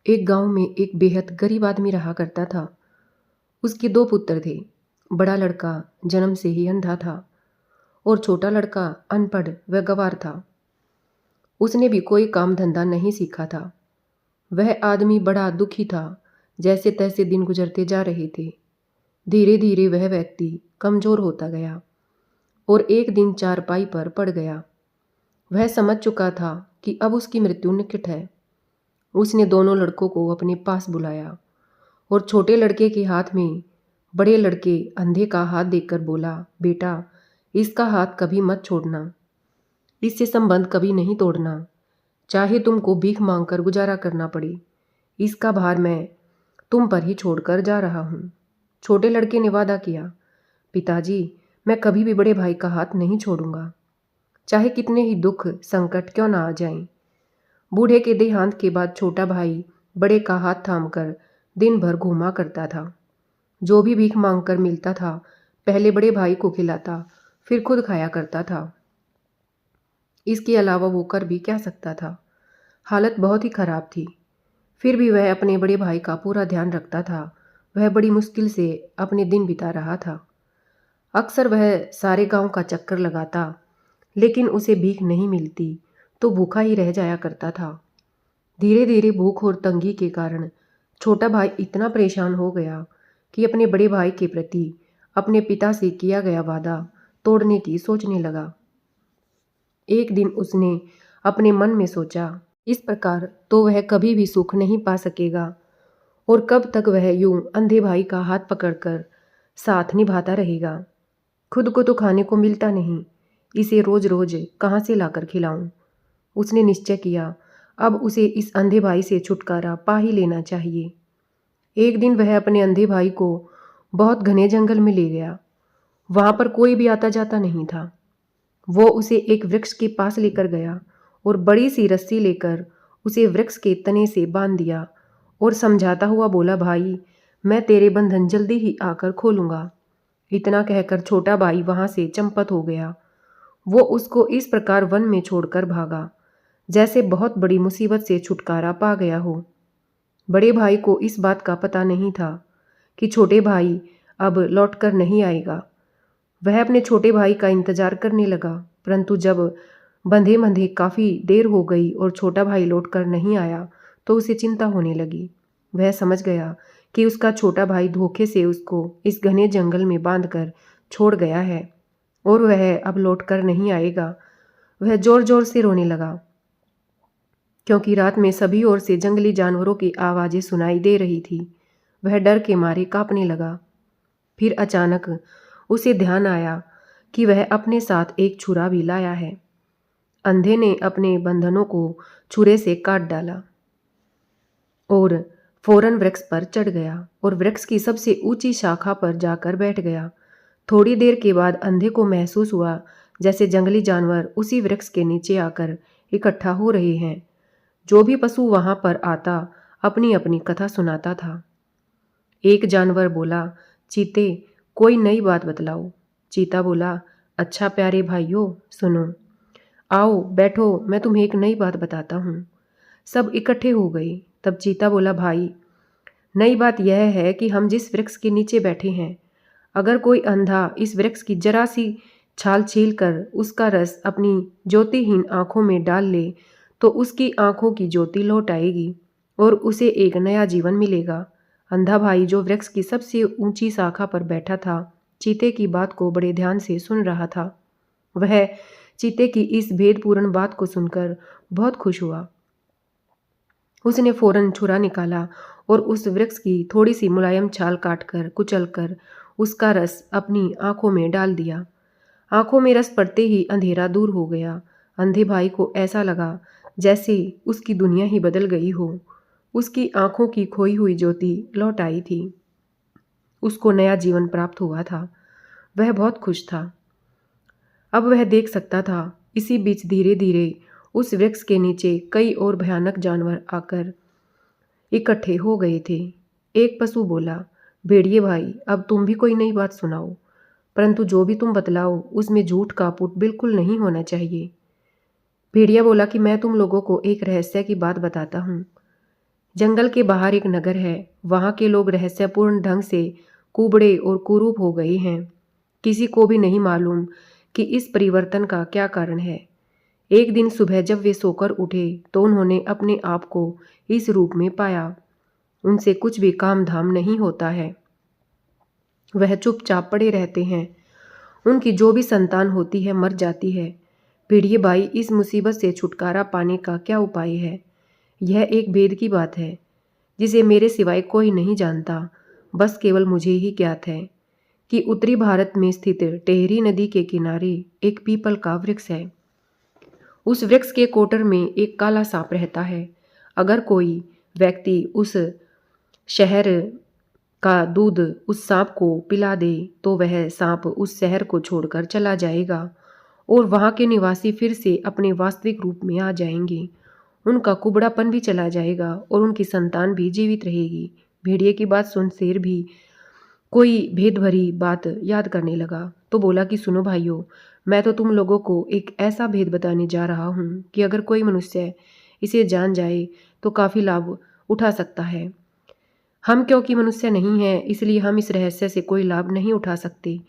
एक गांव में एक बेहद गरीब आदमी रहा करता था। उसके दो पुत्र थे। बड़ा लड़का जन्म से ही अंधा था और छोटा लड़का अनपढ़ व गंवार था। उसने भी कोई काम धंधा नहीं सीखा था। वह आदमी बड़ा दुखी था। जैसे तैसे दिन गुजरते जा रहे थे। धीरे धीरे वह व्यक्ति कमजोर होता गया और एक दिन चारपाई पर पड़ गया। वह समझ चुका था कि अब उसकी मृत्यु निकट है। उसने दोनों लड़कों को अपने पास बुलाया और छोटे लड़के के हाथ में बड़े लड़के अंधे का हाथ देकर बोला, बेटा, इसका हाथ कभी मत छोड़ना, इससे संबंध कभी नहीं तोड़ना, चाहे तुमको भीख मांगकर गुजारा करना पड़े। इसका भार मैं तुम पर ही छोड़कर जा रहा हूँ। छोटे लड़के ने वादा किया, पिताजी, मैं कभी भी बड़े भाई का हाथ नहीं छोड़ूंगा, चाहे कितने ही दुख संकट क्यों ना आ जाएं। बूढ़े के देहांत के बाद छोटा भाई बड़े का हाथ थामकर दिन भर घूमा करता था। जो भी भीख मांगकर मिलता था पहले बड़े भाई को खिलाता, फिर खुद खाया करता था। इसके अलावा वो कर भी क्या सकता था। हालत बहुत ही खराब थी, फिर भी वह अपने बड़े भाई का पूरा ध्यान रखता था। वह बड़ी मुश्किल से अपने दिन बिता रहा था। अक्सर वह सारे गांव का चक्कर लगाता, लेकिन उसे भीख नहीं मिलती तो भूखा ही रह जाया करता था। धीरे धीरे भूख और तंगी के कारण छोटा भाई इतना परेशान हो गया कि अपने बड़े भाई के प्रति अपने पिता से किया गया वादा तोड़ने की सोचने लगा। एक दिन उसने अपने मन में सोचा, इस प्रकार तो वह कभी भी सुख नहीं पा सकेगा और कब तक वह यूं अंधे भाई का हाथ पकड़कर साथ निभाता रहेगा। खुद को तो खाने को मिलता नहीं, इसे रोज रोज कहाँ से लाकर खिलाऊं। उसने निश्चय किया, अब उसे इस अंधे भाई से छुटकारा पा ही लेना चाहिए। एक दिन वह अपने अंधे भाई को बहुत घने जंगल में ले गया। वहां पर कोई भी आता जाता नहीं था। वो उसे एक वृक्ष के पास लेकर गया और बड़ी सी रस्सी लेकर उसे वृक्ष के तने से बांध दिया और समझाता हुआ बोला, भाई, मैं तेरे बंधन जल्दी ही आकर खोलूंगा। इतना कहकर छोटा भाई वहां से चंपत हो गया। वो उसको इस प्रकार वन में छोड़कर भागा जैसे बहुत बड़ी मुसीबत से छुटकारा पा गया हो। बड़े भाई को इस बात का पता नहीं था कि छोटे भाई अब लौटकर नहीं आएगा। वह अपने छोटे भाई का इंतजार करने लगा, परंतु जब बंधे बंधे काफ़ी देर हो गई और छोटा भाई लौटकर नहीं आया तो उसे चिंता होने लगी। वह समझ गया कि उसका छोटा भाई धोखे से उसको इस घने जंगल में बांधकर छोड़ गया है और वह अब लौटकर नहीं आएगा। वह जोर जोर से रोने लगा, क्योंकि रात में सभी ओर से जंगली जानवरों की आवाज़ें सुनाई दे रही थी। वह डर के मारे कांपने लगा। फिर अचानक उसे ध्यान आया कि वह अपने साथ एक छुरा भी लाया है। अंधे ने अपने बंधनों को छुरे से काट डाला और फौरन वृक्ष पर चढ़ गया और वृक्ष की सबसे ऊंची शाखा पर जाकर बैठ गया। थोड़ी देर के बाद अंधे को महसूस हुआ जैसे जंगली जानवर उसी वृक्ष के नीचे आकर इकट्ठा हो रहे हैं। जो भी पशु वहां पर आता अपनी अपनी कथा सुनाता था। एक जानवर बोला, चीते, कोई नई बात बतलाओ। चीता बोला, अच्छा प्यारे भाइयों, सुनो, आओ बैठो, मैं तुम्हें एक नई बात बताता हूँ। सब इकट्ठे हो गए। तब चीता बोला, भाई, नई बात यह है कि हम जिस वृक्ष के नीचे बैठे हैं, अगर कोई अंधा इस वृक्ष की जरा सी छाल छील कर उसका रस अपनी ज्योतिहीन आंखों में डाल ले तो उसकी आंखों की ज्योति लौट आएगी और उसे एक नया जीवन मिलेगा। अंधा भाई जो वृक्ष की सबसे ऊंची शाखा पर बैठा था, चीते की बात को बड़े ध्यान से सुन रहा था। वह चीते की इस भेदपूर्ण बात को सुनकर बहुत खुश हुआ। उसने फौरन छुरा निकाला और उस वृक्ष की थोड़ी सी मुलायम छाल काटकर कुचलकर उसका रस अपनी आंखों में डाल दिया। आंखों में रस पड़ते ही अंधेरा दूर हो गया। अंधे भाई को ऐसा लगा जैसे उसकी दुनिया ही बदल गई हो। उसकी आंखों की खोई हुई ज्योति लौट आई थी। उसको नया जीवन प्राप्त हुआ था। वह बहुत खुश था। अब वह देख सकता था। इसी बीच धीरे धीरे उस वृक्ष के नीचे कई और भयानक जानवर आकर इकट्ठे हो गए थे। एक पशु बोला, भेड़िए भाई, अब तुम भी कोई नई बात सुनाओ, परंतु जो भी तुम बतलाओ उसमें झूठ का पुट बिल्कुल नहीं होना चाहिए। भेड़िया बोला कि मैं तुम लोगों को एक रहस्य की बात बताता हूँ। जंगल के बाहर एक नगर है। वहाँ के लोग रहस्यपूर्ण ढंग से कुबड़े और कुरूप हो गए हैं। किसी को भी नहीं मालूम कि इस परिवर्तन का क्या कारण है। एक दिन सुबह जब वे सोकर उठे तो उन्होंने अपने आप को इस रूप में पाया। उनसे कुछ भी काम धाम नहीं होता है। वह चुपचाप पड़े रहते हैं। उनकी जो भी संतान होती है मर जाती है। पीढ़ी भाई, इस मुसीबत से छुटकारा पाने का क्या उपाय है? यह एक भेद की बात है जिसे मेरे सिवाय कोई नहीं जानता। बस केवल मुझे ही ज्ञात है कि उत्तरी भारत में स्थित टेहरी नदी के किनारे एक पीपल का वृक्ष है। उस वृक्ष के कोटर में एक काला सांप रहता है। अगर कोई व्यक्ति उस शहर का दूध उस सांप को पिला दे तो वह सांप उस शहर को छोड़कर चला जाएगा और वहाँ के निवासी फिर से अपने वास्तविक रूप में आ जाएंगे। उनका कुबड़ापन भी चला जाएगा और उनकी संतान भी जीवित रहेगी। भेड़िए की बात सुन शेर भी कोई भेद भरी बात याद करने लगा तो बोला कि सुनो भाइयों, मैं तो तुम लोगों को एक ऐसा भेद बताने जा रहा हूँ कि अगर कोई मनुष्य इसे जान जाए तो काफ़ी लाभ उठा सकता है। हम क्योंकि मनुष्य नहीं हैं इसलिए हम इस रहस्य से कोई लाभ नहीं उठा सकते।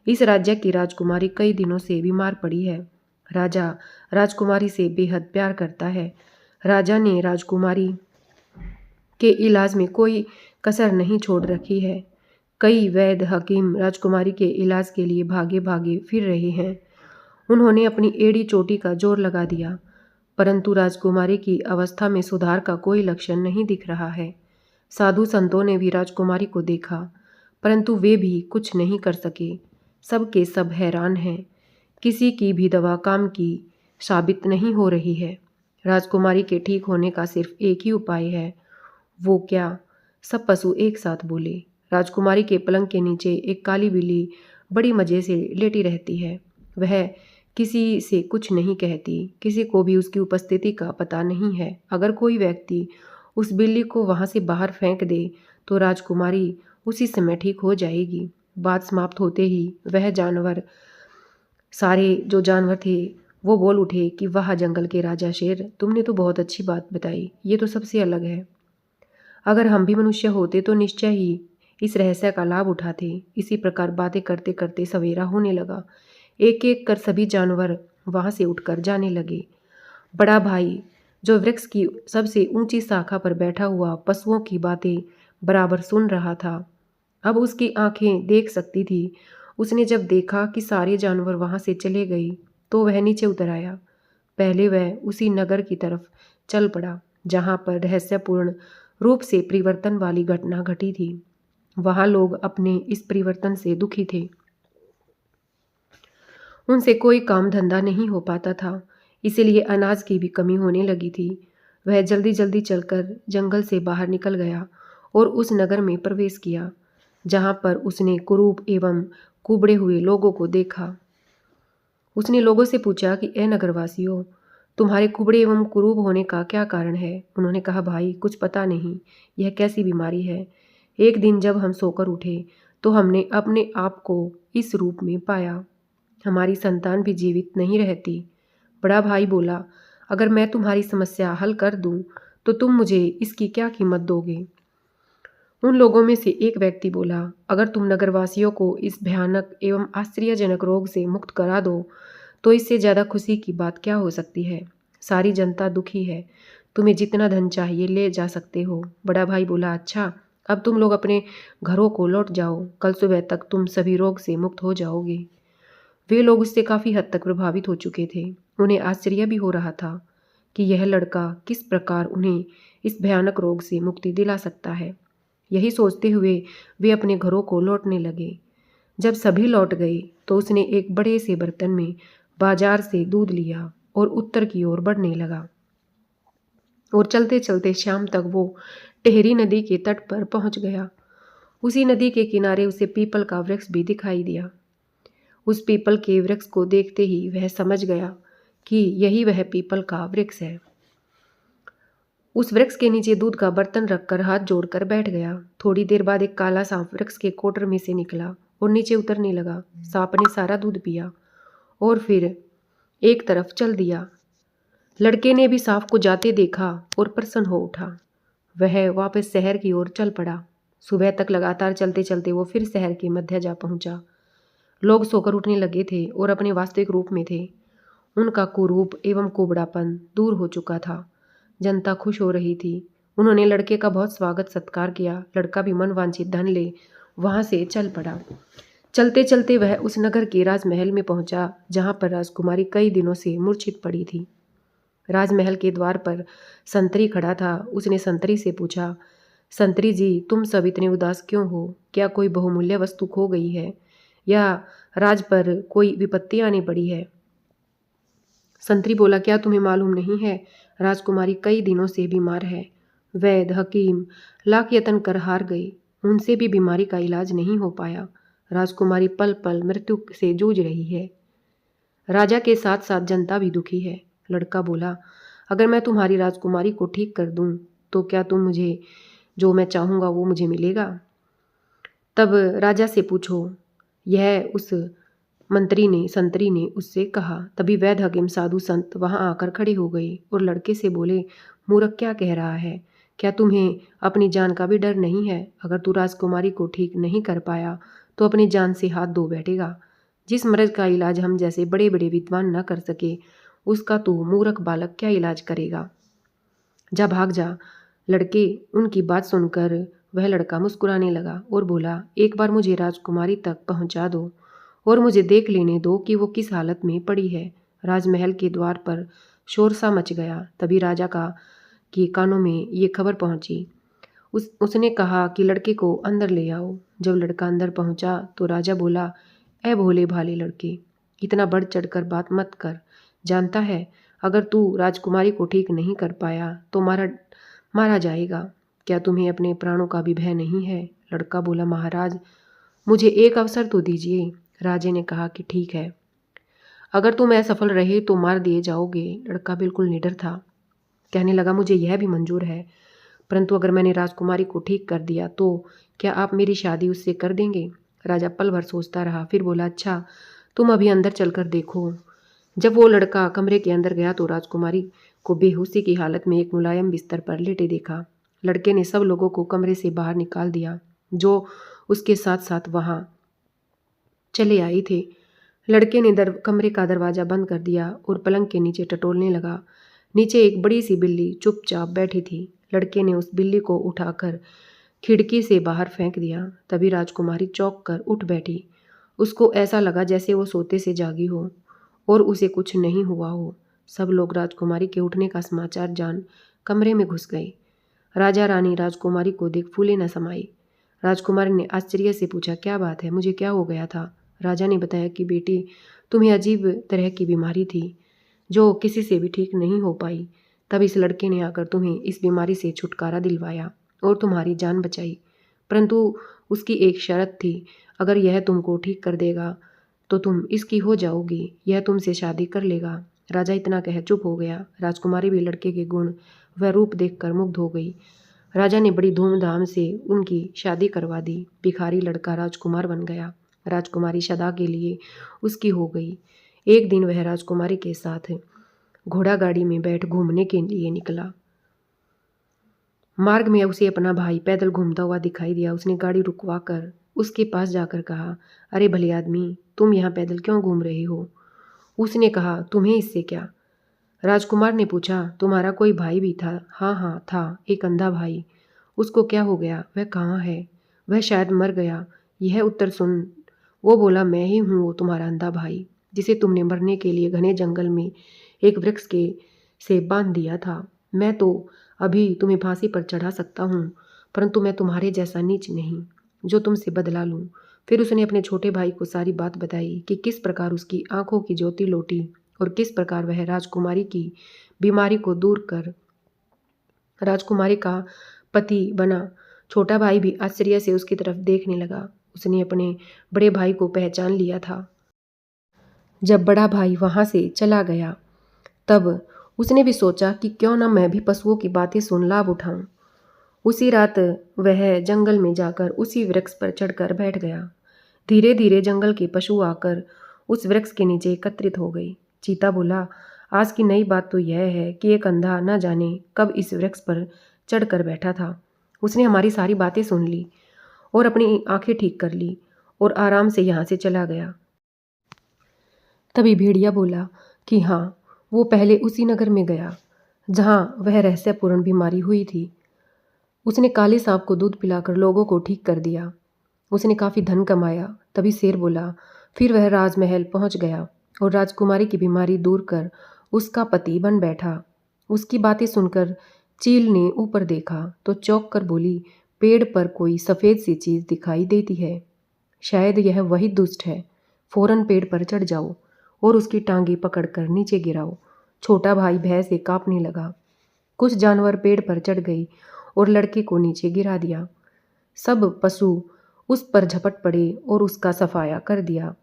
इस राज्य की राजकुमारी कई दिनों से बीमार पड़ी है। राजा राजकुमारी से बेहद प्यार करता है। राजा ने राजकुमारी के इलाज में कोई कसर नहीं छोड़ रखी है। कई वैद्य हकीम राजकुमारी के इलाज के लिए भागे भागे फिर रहे हैं। उन्होंने अपनी एड़ी चोटी का जोर लगा दिया, परंतु राजकुमारी की अवस्था में सुधार का कोई लक्षण नहीं दिख रहा है। साधु संतों ने भी राजकुमारी को देखा, परंतु वे भी कुछ नहीं कर सके। सब के सब हैरान हैं। किसी की भी दवा काम की साबित नहीं हो रही है। राजकुमारी के ठीक होने का सिर्फ एक ही उपाय है। वो क्या? सब पशु एक साथ बोले। राजकुमारी के पलंग के नीचे एक काली बिल्ली बड़ी मज़े से लेटी रहती है। वह किसी से कुछ नहीं कहती, किसी को भी उसकी उपस्थिति का पता नहीं है। अगर कोई व्यक्ति उस बिल्ली को वहाँ से बाहर फेंक दे तो राजकुमारी उसी समय ठीक हो जाएगी। बात समाप्त होते ही सारे जो जानवर थे वो बोल उठे कि वाह जंगल के राजा शेर, तुमने तो बहुत अच्छी बात बताई। ये तो सबसे अलग है। अगर हम भी मनुष्य होते तो निश्चय ही इस रहस्य का लाभ उठाते। इसी प्रकार बातें करते करते सवेरा होने लगा। एक एक कर सभी जानवर वहाँ से उठकर जाने लगे। बड़ा भाई जो वृक्ष की सबसे ऊंची शाखा पर बैठा हुआ पशुओं की बातें बराबर सुन रहा था, अब उसकी आंखें देख सकती थी। उसने जब देखा कि सारे जानवर वहाँ से चले गए तो वह नीचे उतर आया। पहले वह उसी नगर की तरफ चल पड़ा जहाँ पर रहस्यपूर्ण रूप से परिवर्तन वाली घटना घटी थी। वहाँ लोग अपने इस परिवर्तन से दुखी थे। उनसे कोई काम धंधा नहीं हो पाता था, इसीलिए अनाज की भी कमी होने लगी थी। वह जल्दी जल्दी चलकर जंगल से बाहर निकल गया और उस नगर में प्रवेश किया जहाँ पर उसने कुरूप एवं कुबड़े हुए लोगों को देखा। उसने लोगों से पूछा कि ए नगरवासियों, तुम्हारे कुबड़े एवं कुरूप होने का क्या कारण है? उन्होंने कहा, भाई कुछ पता नहीं, यह कैसी बीमारी है। एक दिन जब हम सोकर उठे तो हमने अपने आप को इस रूप में पाया। हमारी संतान भी जीवित नहीं रहती। बड़ा भाई बोला, अगर मैं तुम्हारी समस्या हल कर दूं तो तुम मुझे इसकी क्या कीमत दोगे? उन लोगों में से एक व्यक्ति बोला, अगर तुम नगरवासियों को इस भयानक एवं आश्चर्यजनक रोग से मुक्त करा दो तो इससे ज़्यादा खुशी की बात क्या हो सकती है। सारी जनता दुखी है। तुम्हें जितना धन चाहिए ले जा सकते हो। बड़ा भाई बोला, अच्छा, अब तुम लोग अपने घरों को लौट जाओ। कल सुबह तक तुम सभी रोग से मुक्त हो जाओगे। वे लोग उससे काफ़ी हद तक प्रभावित हो चुके थे। उन्हें आश्चर्य भी हो रहा था कि यह लड़का किस प्रकार उन्हें इस भयानक रोग से मुक्ति दिला सकता है। यही सोचते हुए वे अपने घरों को लौटने लगे। जब सभी लौट गए तो उसने एक बड़े से बर्तन में बाजार से दूध लिया और उत्तर की ओर बढ़ने लगा और चलते चलते शाम तक वो टेहरी नदी के तट पर पहुंच गया। उसी नदी के किनारे उसे पीपल का वृक्ष भी दिखाई दिया। उस पीपल के वृक्ष को देखते ही वह समझ गया कि यही वह पीपल का वृक्ष है। उस वृक्ष के नीचे दूध का बर्तन रखकर हाथ जोड़कर बैठ गया। थोड़ी देर बाद एक काला सांप वृक्ष के कोटर में से निकला और नीचे उतरने लगा। सांप ने सारा दूध पिया और फिर एक तरफ चल दिया। लड़के ने भी सांप को जाते देखा और प्रसन्न हो उठा। वह वापस शहर की ओर चल पड़ा। सुबह तक लगातार चलते चलते वो फिर शहर के मध्य जा पहुंचा। लोग सोकर उठने लगे थे और अपने वास्तविक रूप में थे। उनका कुरूप एवं कुबड़ापन दूर हो चुका था। जनता खुश हो रही थी। उन्होंने लड़के का बहुत स्वागत सत्कार किया। लड़का भी मनवांछित धन ले वहां से चल पड़ा। चलते चलते वह उस नगर के राजमहल में पहुंचा जहां पर राजकुमारी कई दिनों से मूर्छित पड़ी थी। राजमहल के द्वार पर संतरी खड़ा था। उसने संतरी से पूछा, संतरी जी, तुम सब इतने उदास क्यों हो? क्या कोई बहुमूल्य वस्तु खो गई है या राज पर कोई विपत्ति आनी पड़ी है? संतरी बोला, क्या तुम्हें मालूम नहीं है, राजकुमारी कई दिनों से बीमार है। वैद्य हकीम लाख यत्न कर हार गए, उनसे भी बीमारी का इलाज नहीं हो पाया। राजकुमारी पल पल मृत्यु से जूझ रही है। राजा के साथ साथ जनता भी दुखी है। लड़का बोला, अगर मैं तुम्हारी राजकुमारी को ठीक कर दूं तो क्या तुम मुझे जो मैं चाहूँगा वो मुझे मिलेगा? तब राजा से पूछो, यह उस संतरी ने उससे कहा। तभी वैद्य हकीम साधु संत वहां आकर खड़े हो गए और लड़के से बोले, मूर्ख क्या कह रहा है? क्या तुम्हें अपनी जान का भी डर नहीं है? अगर तू राजकुमारी को ठीक नहीं कर पाया तो अपनी जान से हाथ धो बैठेगा। जिस मर्ज का इलाज हम जैसे बड़े बड़े विद्वान न कर सके, उसका तू मूर्ख बालक क्या इलाज करेगा? जा, भाग जा। लड़के उनकी बात सुनकर वह लड़का मुस्कुराने लगा और बोला, एक बार मुझे राजकुमारी तक पहुंचा दो और मुझे देख लेने दो कि वो किस हालत में पड़ी है। राजमहल के द्वार पर शोर सा मच गया। तभी राजा के कानों में ये खबर पहुंची। उसने कहा कि लड़के को अंदर ले आओ। जब लड़का अंदर पहुंचा तो राजा बोला, ए भोले भाले लड़के, इतना बढ़ चढ़कर बात मत कर। जानता है, अगर तू राजकुमारी को ठीक नहीं कर पाया तो मारा जाएगा। क्या तुम्हें अपने प्राणों का भी भय नहीं है? लड़का बोला, महाराज, मुझे एक अवसर तो दीजिए। राजे ने कहा कि ठीक है, अगर तुम असफल रहे तो मार दिए जाओगे। लड़का बिल्कुल निडर था। कहने लगा, मुझे यह भी मंजूर है, परंतु अगर मैंने राजकुमारी को ठीक कर दिया तो क्या आप मेरी शादी उससे कर देंगे? राजा पल भर सोचता रहा, फिर बोला, अच्छा, तुम अभी अंदर चलकर देखो। जब वो लड़का कमरे के अंदर गया तो राजकुमारी को बेहोशी की हालत में एक मुलायम बिस्तर पर लेटे देखा। लड़के ने सब लोगों को कमरे से बाहर निकाल दिया जो उसके साथ साथ वहां चले आए थे। लड़के ने कमरे का दरवाज़ा बंद कर दिया और पलंग के नीचे टटोलने लगा। नीचे एक बड़ी सी बिल्ली चुपचाप बैठी थी। लड़के ने उस बिल्ली को उठाकर खिड़की से बाहर फेंक दिया। तभी राजकुमारी चौंक कर उठ बैठी। उसको ऐसा लगा जैसे वो सोते से जागी हो और उसे कुछ नहीं हुआ हो। सब लोग राजकुमारी के उठने का समाचार जान कमरे में घुस गए। राजा रानी राजकुमारी को देख फूले न समाये। राजकुमारी ने आश्चर्य से पूछा, क्या बात है, मुझे क्या हो गया था? राजा ने बताया कि बेटी, तुम्हें अजीब तरह की बीमारी थी जो किसी से भी ठीक नहीं हो पाई। तब इस लड़के ने आकर तुम्हें इस बीमारी से छुटकारा दिलवाया और तुम्हारी जान बचाई, परंतु उसकी एक शर्त थी, अगर यह तुमको ठीक कर देगा तो तुम इसकी हो जाओगी, यह तुमसे शादी कर लेगा। राजा इतना कह चुप हो गया। राजकुमारी भी लड़के के गुण व रूप देखकर मुग्ध हो गई। राजा ने बड़ी धूमधाम से उनकी शादी करवा दी। भिखारी लड़का राजकुमार बन गया। राजकुमारी सदा के लिए उसकी हो गई। एक दिन वह राजकुमारी के साथ घोड़ा गाड़ी में बैठ घूमने के लिए निकला। मार्ग में उसे अपना भाई पैदल घूमता हुआ दिखाई दिया। उसने गाड़ी रुकवा कर उसके पास जाकर कहा, अरे भले आदमी, तुम यहाँ पैदल क्यों घूम रहे हो? उसने कहा, तुम्हें इससे क्या? राजकुमार ने पूछा, तुम्हारा कोई भाई भी था? हाँ हाँ था, एक अंधा भाई। उसको क्या हो गया? वह कहाँ है? वह शायद मर गया। यह उत्तर सुन वो बोला, मैं ही हूँ वो तुम्हारा अंधा भाई, जिसे तुमने मरने के लिए घने जंगल में एक वृक्ष के से बांध दिया था। मैं तो अभी तुम्हें फांसी पर चढ़ा सकता हूँ, परंतु मैं तुम्हारे जैसा नीच नहीं जो तुमसे बदला लूँ। फिर उसने अपने छोटे भाई को सारी बात बताई कि किस प्रकार उसकी आंखों की ज्योति लौटी और किस प्रकार वह राजकुमारी की बीमारी को दूर कर राजकुमारी का पति बना। छोटा भाई भी आश्चर्य से उसकी तरफ देखने लगा। उसने अपने बड़े भाई को पहचान लिया था। जब बड़ा भाई वहां से चला गया तब उसने भी सोचा कि क्यों ना मैं भी पशुओं की बातें सुन लाभ उठाऊं। उसी रात वह जंगल में जाकर उसी वृक्ष पर चढ़कर बैठ गया। धीरे धीरे जंगल के पशु आकर उस वृक्ष के नीचे एकत्रित हो गए। चीता बोला, आज की नई बात तो यह है कि एक अंधा न जाने कब इस वृक्ष पर चढ़ कर बैठा था। उसने हमारी सारी बातें सुन ली और अपनी आंखें ठीक कर ली और आराम से यहाँ से चला गया। तभी भेड़िया बोला कि हाँ, वो पहले उसी नगर में गया जहाँ वह रहस्यपूर्ण बीमारी हुई थी। उसने काले सांप को दूध पिलाकर लोगों को ठीक कर दिया। उसने काफ़ी धन कमाया। तभी शेर बोला। फिर वह राजमहल पहुंच गया और राजकुमारी की बीमारी दूर कर उसका पति बन बैठा। उसकी बातें सुनकर चील ने ऊपर देखा तो चौंक कर बोली, पेड़ पर कोई सफ़ेद सी चीज़ दिखाई देती है। शायद यह वही दुष्ट है। फौरन पेड़ पर चढ़ जाओ और उसकी टांगी पकड़कर नीचे गिराओ। छोटा भाई भय से कांपने लगा। कुछ जानवर पेड़ पर चढ़ गई और लड़के को नीचे गिरा दिया। सब पशु उस पर झपट पड़े और उसका सफाया कर दिया।